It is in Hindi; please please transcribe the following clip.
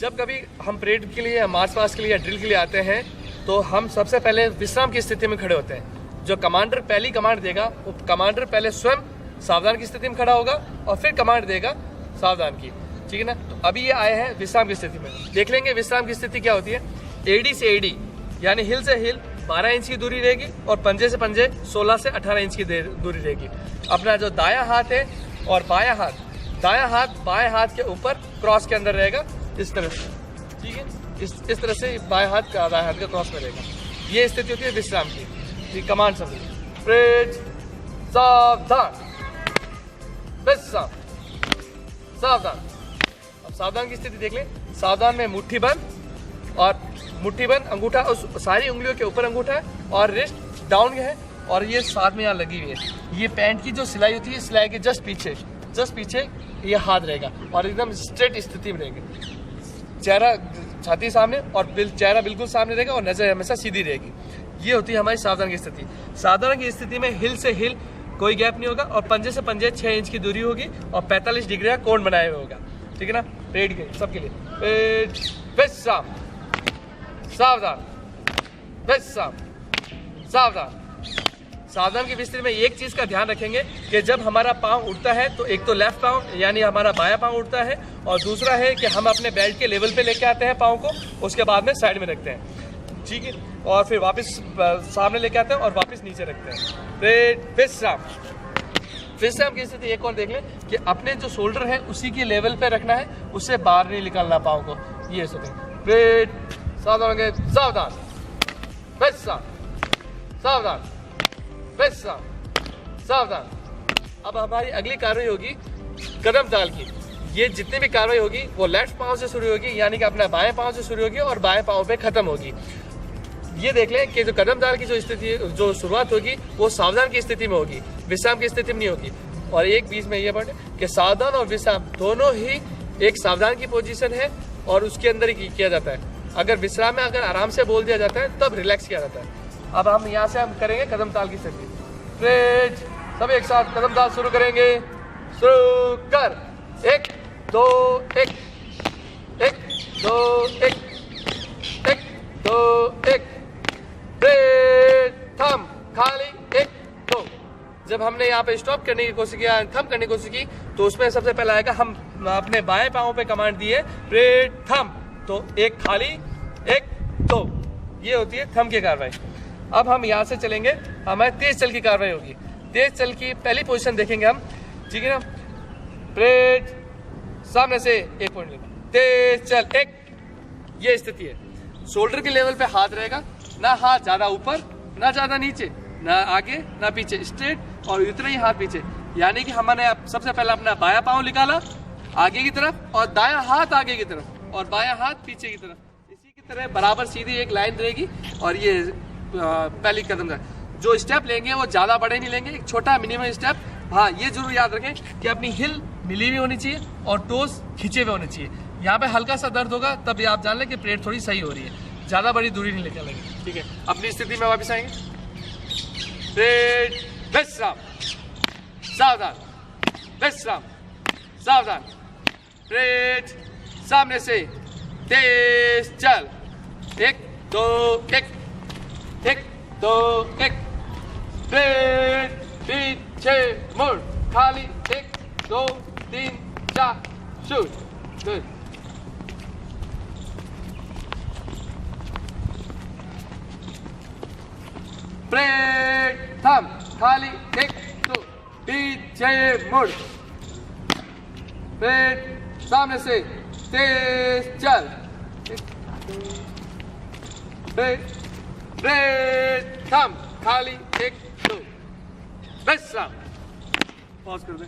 जब कभी हम परेड के लिए या मार्च पास्ट के लिए या ड्रिल के लिए आते हैं तो हम सबसे पहले विश्राम की स्थिति में खड़े होते हैं। जो कमांडर पहली कमांड देगा वो कमांडर पहले स्वयं सावधान की स्थिति में खड़ा होगा और फिर कमांड देगा सावधान की, ठीक है ना। तो अभी ये आए हैं विश्राम की स्थिति में, देख लेंगे विश्राम की स्थिति क्या होती है। एडी से एडी यानी हिल से हिल 12 इंच की दूरी रहेगी और पंजे से पंजे 16 से 18 इंच की दूरी रहेगी। अपना जो दायां हाथ है और बायां हाथ बाएं हाथ के ऊपर क्रॉस के अंदर रहेगा इस तरह से, ठीक है। इस तरह से बाएं हाथ का क्रॉस में रहेगा। ये स्थिति होती है विश्राम की। कमांड समझ, परेड, सावधान, विश्राम, सावधान। अब सावधान की स्थिति देख लें। सावधान में मुट्ठी बंद अंगूठा सारी उंगलियों के ऊपर अंगूठा है और रिस्ट डाउन है और ये साथ में यहाँ लगी हुई है। ये पैंट की जो सिलाई होती है सिलाई के जस्ट पीछे ये हाथ रहेगा और एकदम स्ट्रेट स्थिति में रहेगी। चेहरा छाती सामने और चेहरा बिल्कुल सामने रहेगा और नजर हमेशा सीधी रहेगी। ये होती है हमारी सावधान की स्थिति। सावधान की स्थिति में हिल से हिल कोई गैप नहीं होगा और पंजे से पंजे 6 इंच की दूरी होगी और 45 डिग्री का कोण बनाए हुए होगा, ठीक है ना। परेड के सबके लिए विश्राम, सावधान, विश्राम, सावधान। सावधान की स्थिति में एक चीज का ध्यान रखेंगे कि जब हमारा पांव उठता है तो एक तो लेफ्ट पांव यानी हमारा बायां पांव उठता है और दूसरा है कि हम अपने बेल्ट के लेवल पे लेके आते हैं पांव को, उसके बाद में साइड में रखते हैं, ठीक है, और फिर वापस सामने लेके आते हैं और वापस नीचे रखते हैं। विश्राम की स्थिति एक और देख लें कि अपने जो शोल्डर है उसी के लेवल पे रखना है, उससे बाहर नहीं निकालना पांव को। ये सावधान, सावधान, विश्राम, सावधान, विश्राम, सावधान। अब हमारी अगली कार्रवाई होगी कदम ताल की। ये जितनी भी कार्रवाई होगी वो लेफ्ट पांव से शुरू होगी यानी कि अपना बाएं पांव से शुरू होगी और बाएं पांव पे खत्म होगी। ये देख लें कि जो कदम ताल की जो स्थिति जो शुरुआत होगी वो सावधान की स्थिति में होगी, विश्राम की स्थिति में नहीं होगी। और एक बीच में ये पॉइंट कि सावधान और विश्राम दोनों ही एक सावधान की पोजीशन है और उसके अंदर ही किया जाता है। अगर विश्राम में अगर आराम से बोल दिया जाता है तब रिलैक्स किया जाता है। अब हम यहाँ से हम करेंगे कदम ताल की स्थिति। परेड, सब एक साथ कदम ताल शुरू करेंगे। शुरू कर। 1 2 1 1 2 1 1 2 1। परेड, थम, खाली, 1 2। जब हमने यहाँ पे स्टॉप करने की कोशिश किया, थम करने की कोशिश की तो उसमें सबसे पहला आएगा हम अपने बाएं पाँव पे कमांड दिए परेड थम, तो 1 खाली 1 2। ये होती है थम की कार्रवाई। अब हम यहाँ से चलेंगे, हमारे तेज चल की कार्रवाई होगी। तेज चल की पहली पोजीशन देखेंगे हम, ठीक है ना। परेड, सामने से 1 पॉइंट लेना, तेज चल 1। ये स्थिति है। शोल्डर के लेवल पे हाथ रहेगा, ना हाथ ज्यादा ऊपर ना ज्यादा नीचे, ना आगे ना पीछे, स्ट्रेट और इतना ही हाथ पीछे। यानी कि हमने सबसे पहले अपना बायां पाँव निकाला आगे की तरफ और दायां हाथ आगे की तरफ और बायां हाथ पीछे की तरफ। इसी की तरह बराबर सीधी एक लाइन रहेगी और ये पहली कदम का जो स्टेप लेंगे वो ज़्यादा बड़े नहीं लेंगे, एक छोटा मिनिमम स्टेप। हाँ, ये जरूर याद रखें कि अपनी हिल मिली हुई होनी चाहिए और टोस खींचे हुए होने चाहिए। यहाँ पे हल्का सा दर्द होगा तब ये आप जान लें कि परेड थोड़ी सही हो रही है, ज़्यादा बड़ी दूरी नहीं लेकर लगे, ठीक है। अपनी स्थिति में वापस आएंगे। परेड, विश्राम, सावधान, विश्राम, सावधान। परेड, सामने से तेज चल, 1 2 1 1 2 1। परेड, पीछे मुड़, खाली, 1 2 3 4 शूट। गुड। परेड, थम, खाली, 1 2 पीछे मुड़। परेड, सामने से तेज चल, 1 2। परेड, थम, खाली, 1 2। विश्राम। पॉज कर दें।